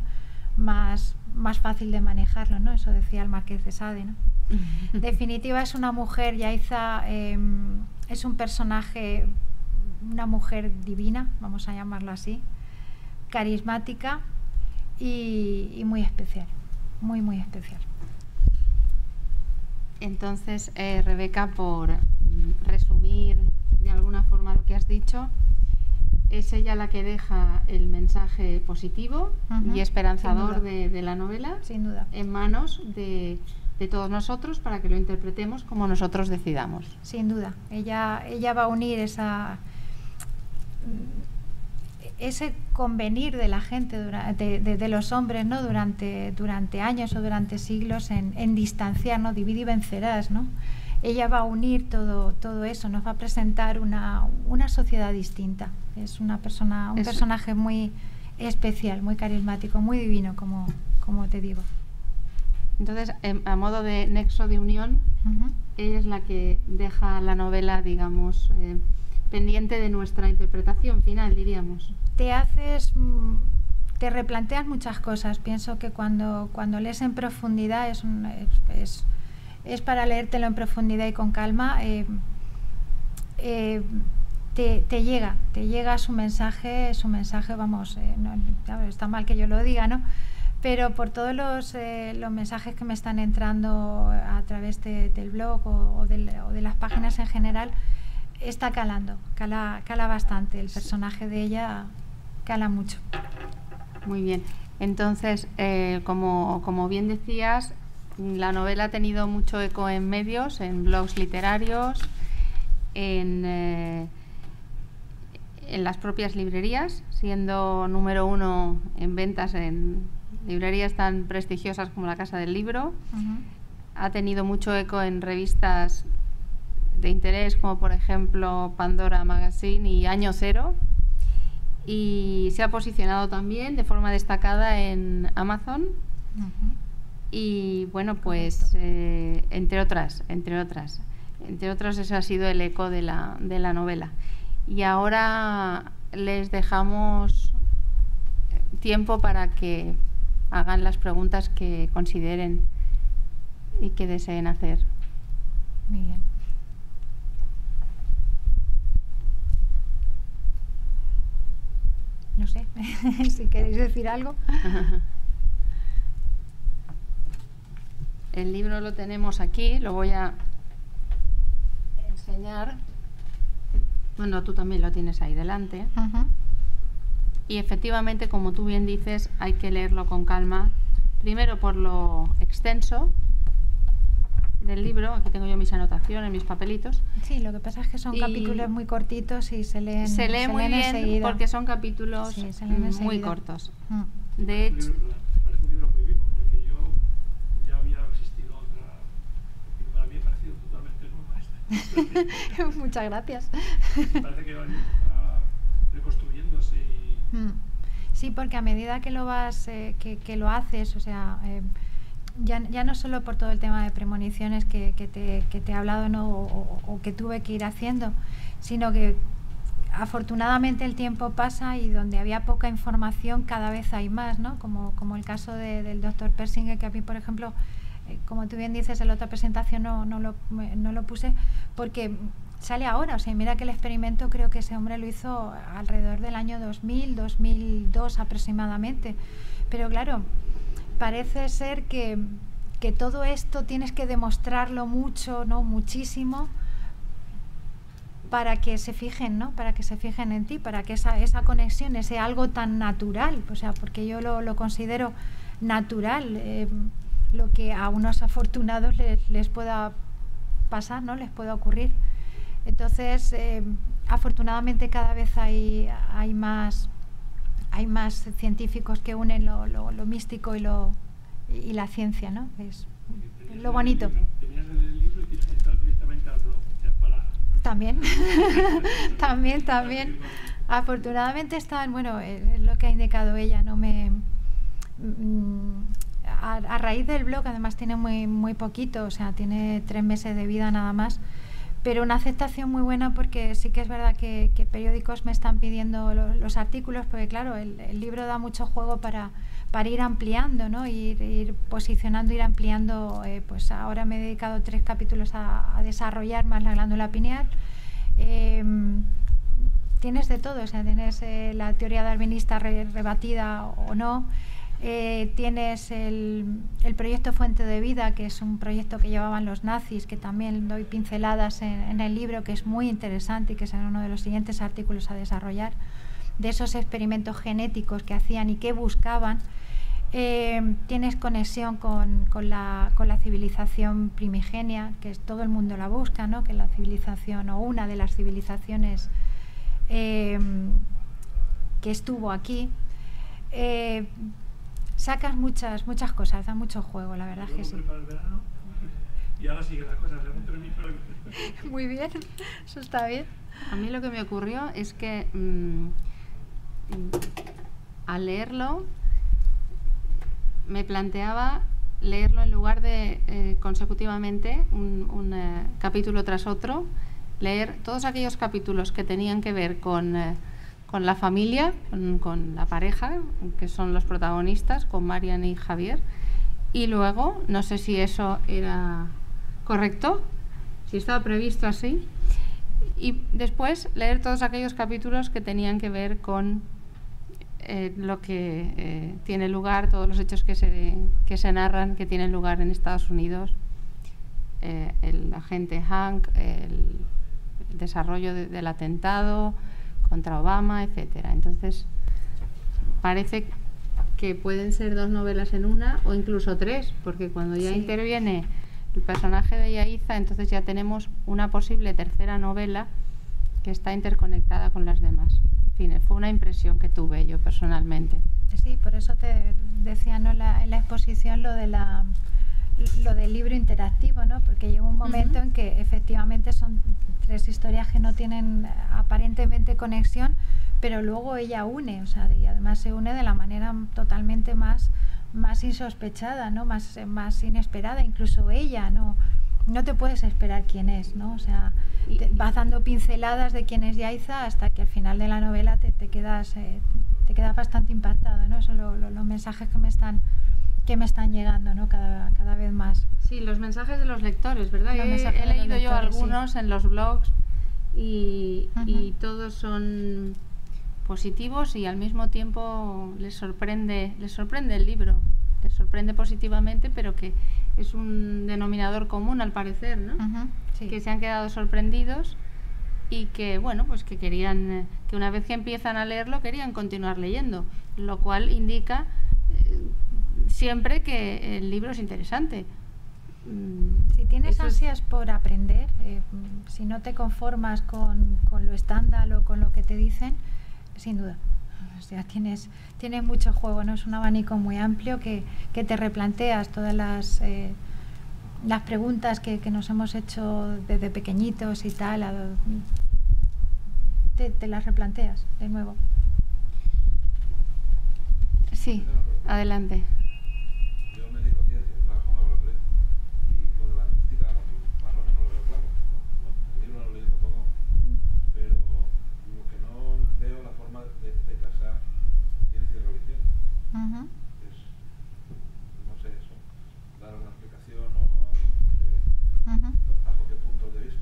más fácil de manejarlo, ¿no? Eso decía el Marqués de Sade, ¿no? En definitiva, es una mujer, Yaiza, es un personaje, una mujer divina, vamos a llamarlo así, carismática y muy especial, muy, muy especial. Entonces, Rebeca, por resumir de alguna forma lo que has dicho, es ella la que deja el mensaje positivo y esperanzador de la novela, sin duda, en manos de todos nosotros para que lo interpretemos como nosotros decidamos. Sin duda, ella va a unir ese convenir de la gente, de los hombres, ¿no? durante años o durante siglos en distanciar, ¿no? Divide y vencerás, ¿no? Ella va a unir todo eso, nos va a presentar una sociedad distinta. Es un personaje muy especial, muy carismático, muy divino, como te digo. Entonces, a modo de nexo de unión, ella es la que deja la novela, digamos, pendiente de nuestra interpretación final, diríamos. Te replanteas muchas cosas. Pienso que cuando lees en profundidad es para leértelo en profundidad y con calma. Te llega su mensaje, vamos, claro, está mal que yo lo diga, ¿no? Pero por todos los mensajes que me están entrando a través del blog o de las páginas en general, está calando, cala bastante. El personaje de ella cala mucho. Muy bien. Entonces, como bien decías, la novela ha tenido mucho eco en medios, en blogs literarios, en las propias librerías, siendo número 1 en ventas en librerías tan prestigiosas como la Casa del Libro. Ha tenido mucho eco en revistas de interés como por ejemplo Pandora Magazine y Año Cero, y se ha posicionado también de forma destacada en Amazon. Y bueno, pues entre otras ese ha sido el eco de la novela. Y ahora les dejamos tiempo para que hagan las preguntas que consideren y que deseen hacer. Muy bien. No sé, si queréis decir algo. El libro lo tenemos aquí, lo voy a enseñar. Bueno, tú también lo tienes ahí delante. Y efectivamente, como tú bien dices, hay que leerlo con calma. Primero por lo extenso del libro. Aquí tengo yo mis anotaciones, mis papelitos. Sí, lo que pasa es que son capítulos muy cortitos y se lee muy bien enseguida, porque son capítulos muy cortos. De hecho, parece un libro muy vivo, porque yo ya había existido otra y para mí ha parecido totalmente nueva esta. Muchas gracias. Parece que va reconstruyéndose y... Sí, porque a medida que lo vas que lo haces, o sea, ya no solo por todo el tema de premoniciones que te he hablado, ¿no? o que tuve que ir haciendo, sino que afortunadamente el tiempo pasa y donde había poca información cada vez hay más, ¿no? Como el caso del doctor Persinger, que a mí, por ejemplo, como tú bien dices, en la otra presentación no lo puse porque sale ahora. O sea, mira que el experimento creo que ese hombre lo hizo alrededor del año 2000, 2002 aproximadamente. Pero claro, parece ser que todo esto tienes que demostrarlo mucho, ¿no? Muchísimo, para que se fijen, ¿no? Para que se fijen en ti, para que esa conexión, ese algo tan natural, o sea, porque yo lo considero natural, lo que a unos afortunados les pueda pasar, ¿no? Les pueda ocurrir. Entonces, afortunadamente cada vez hay más científicos que unen lo místico y la ciencia, ¿no? Es lo bonito. Tenías el libro y tienes que entrar directamente al blog. También, también. Afortunadamente están, bueno, es lo que ha indicado ella, no a raíz del blog, además tiene muy poquito, o sea, tiene 3 meses de vida nada más, pero una aceptación muy buena, porque sí que es verdad que periódicos me están pidiendo los artículos, porque claro, el libro da mucho juego para ir ampliando, ¿no? Ir posicionando, ir ampliando. Pues ahora me he dedicado 3 capítulos a desarrollar más la glándula pineal. Tienes de todo, o sea, tienes la teoría darwinista rebatida o no. Tienes el proyecto Fuente de Vida, que es un proyecto que llevaban los nazis, que también doy pinceladas en el libro, que es muy interesante y que será uno de los siguientes artículos a desarrollar, de esos experimentos genéticos que hacían y que buscaban. Tienes conexión con la civilización primigenia, que todo el mundo la busca, ¿no? Que la civilización, o una de las civilizaciones estuvo aquí, sacas muchas cosas, da mucho juego, la verdad es que sí. Para el verano, y ahora sigue la cosa, Muy bien, eso está bien. A mí lo que me ocurrió es que al leerlo me planteaba leerlo en lugar de consecutivamente un capítulo tras otro, leer todos aquellos capítulos que tenían que ver con la familia, con la pareja, que son los protagonistas, con Marian y Javier, y luego, no sé si eso era correcto, si estaba previsto así, y después leer todos aquellos capítulos que tenían que ver con lo que tiene lugar, todos los hechos que se narran, que tienen lugar en Estados Unidos, el agente Hank, el desarrollo del atentado contra Obama, etcétera. Entonces, parece que pueden ser 2 novelas en una o incluso 3, porque cuando ya interviene el personaje de Yaiza, entonces ya tenemos una posible tercera novela que está interconectada con las demás. En fin, fue una impresión que tuve yo personalmente. Sí, por eso te decía, ¿no?, en la exposición lo del libro interactivo, ¿no? Porque llega un momento en que efectivamente son 3 historias que no tienen aparentemente conexión, pero luego ella une, o sea, y además se une de la manera totalmente más insospechada, ¿no? Más inesperada. Incluso ella no te puedes esperar quién es, ¿no? O sea, vas dando pinceladas de quién es Yaiza hasta que al final de la novela te quedas bastante impactado, ¿no? Eso los mensajes que me están llegando, ¿no? Cada vez más. Sí, los mensajes de los lectores, ¿verdad? He leído yo algunos en los blogs y todos son positivos y al mismo tiempo les sorprende el libro, les sorprende positivamente, pero que es un denominador común al parecer, ¿no? Sí. Que se han quedado sorprendidos y que, bueno, pues que querían, que una vez que empiezan a leerlo querían continuar leyendo, lo cual indica siempre que el libro es interesante. Si tienes ansias por aprender, si no te conformas con lo estándar o con lo que te dicen, sin duda. O sea, tienes mucho juego, ¿no? Es un abanico muy amplio que te replanteas todas las preguntas que nos hemos hecho desde pequeñitos y tal, te las replanteas de nuevo. Sí, adelante. Yo me dedico a ciencias, trabajo en laboratorio y lo de la mística más o menos lo veo claro. El libro no lo he leído tampoco, pero lo que no veo la forma de casar ciencia y religión. No sé eso, dar una explicación o algo, no sé, ¿bajo qué punto de vista?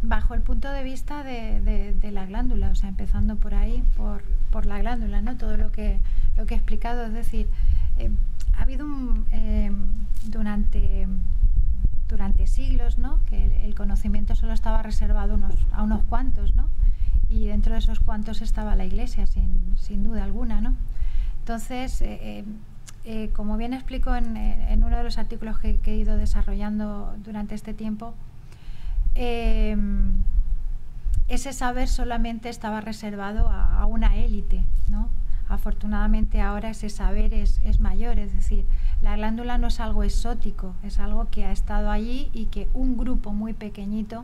Bajo el punto de vista de la glándula, o sea, empezando por ahí, por la glándula, ¿no? Todo lo que he explicado, es decir, ha habido durante siglos, ¿no?, que el conocimiento solo estaba reservado a unos cuantos, ¿no? Y dentro de esos cuantos estaba la Iglesia, sin duda alguna, ¿no? Entonces, como bien explico en uno de los artículos que he ido desarrollando durante este tiempo, ese saber solamente estaba reservado a una élite, ¿no? Afortunadamente ahora ese saber es mayor, es decir, la glándula no es algo exótico, es algo que ha estado allí y que un grupo muy pequeñito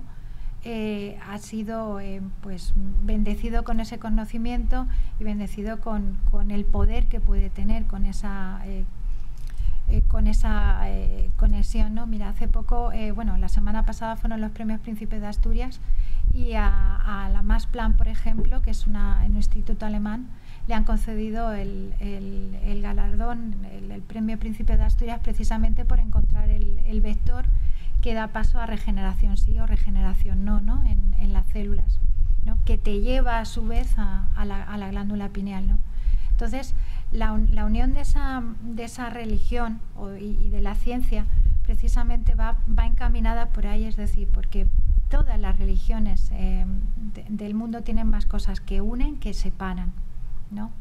ha sido pues bendecido con ese conocimiento y bendecido con el poder que puede tener con esa conexión, ¿no? Mira, hace poco, la semana pasada fueron los premios Príncipe de Asturias y a la Max Planck, por ejemplo, que es un instituto alemán, le han concedido el galardón, el premio Príncipe de Asturias, precisamente por encontrar el vector que da paso a regeneración sí o regeneración no, ¿no? En las células, ¿no? Que te lleva a su vez a la glándula pineal, ¿no? Entonces, la unión de esa religión y de la ciencia precisamente va encaminada por ahí, es decir, porque todas las religiones del mundo tienen más cosas que unen que separan, ¿no?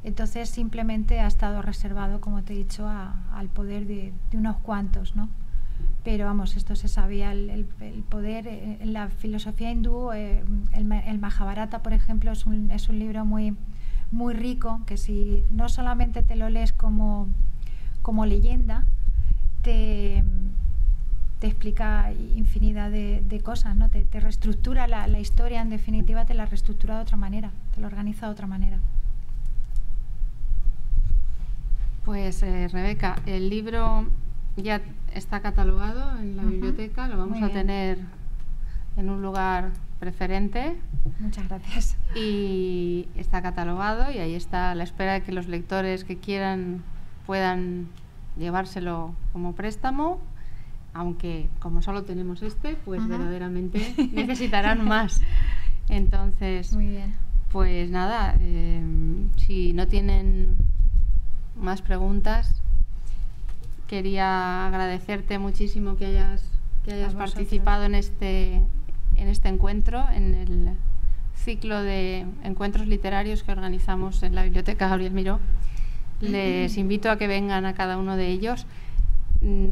Entonces simplemente ha estado reservado, como te he dicho, al poder de unos cuantos, ¿no? Pero vamos, esto se sabía, el poder en la filosofía hindú, el Mahabharata, por ejemplo, es un libro muy muy rico, que si no solamente te lo lees como leyenda, te explica infinidad de cosas, ¿no? Te reestructura la historia, en definitiva te la reestructura de otra manera, te la organiza de otra manera. Pues Rebeca, el libro ya está catalogado en la biblioteca, lo vamos a tener en un lugar preferente. Muchas gracias. Y está catalogado y ahí está a la espera de que los lectores que quieran puedan llevárselo como préstamo, aunque como solo tenemos este, pues verdaderamente necesitarán más. Entonces, muy bien. Pues nada, si no tienen más preguntas, quería agradecerte muchísimo que hayas participado en este encuentro, en el ciclo de encuentros literarios que organizamos en la Biblioteca Gabriel Miró. Les invito a que vengan a cada uno de ellos.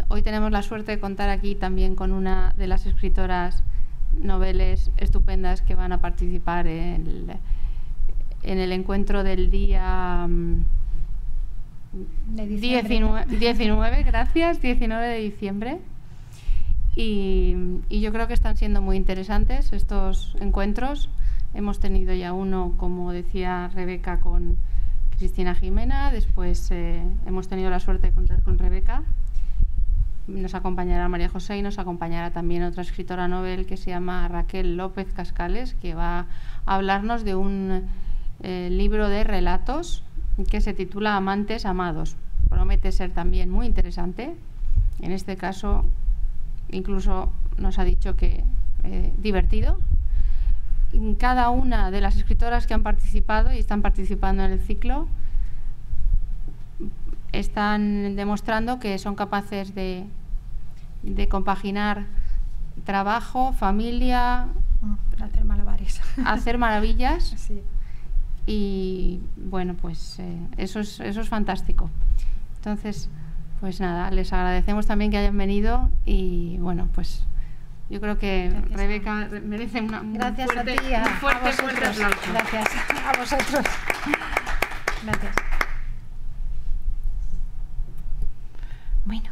Hoy tenemos la suerte de contar aquí también con una de las escritoras noveles estupendas que van a participar en el encuentro del día 19 de diciembre. Y yo creo que están siendo muy interesantes estos encuentros. Hemos tenido ya uno, como decía Rebeca, con Cristina Jimena. Después hemos tenido la suerte de contar con Rebeca. Nos acompañará María José y nos acompañará también otra escritora novel que se llama Raquel López Cascales, que va a hablarnos de un libro de relatos que se titula Amantes Amados. Promete ser también muy interesante. En este caso, incluso nos ha dicho que divertido. Cada una de las escritoras que han participado y están participando en el ciclo están demostrando que son capaces de compaginar trabajo, familia, hacer malabares, hacer maravillas. Sí. Y bueno, pues eso es fantástico. Entonces, pues nada, les agradecemos también que hayan venido y bueno, pues yo creo que gracias, Rebeca merece un fuerte aplauso. Gracias a vosotros. Gracias. Bueno.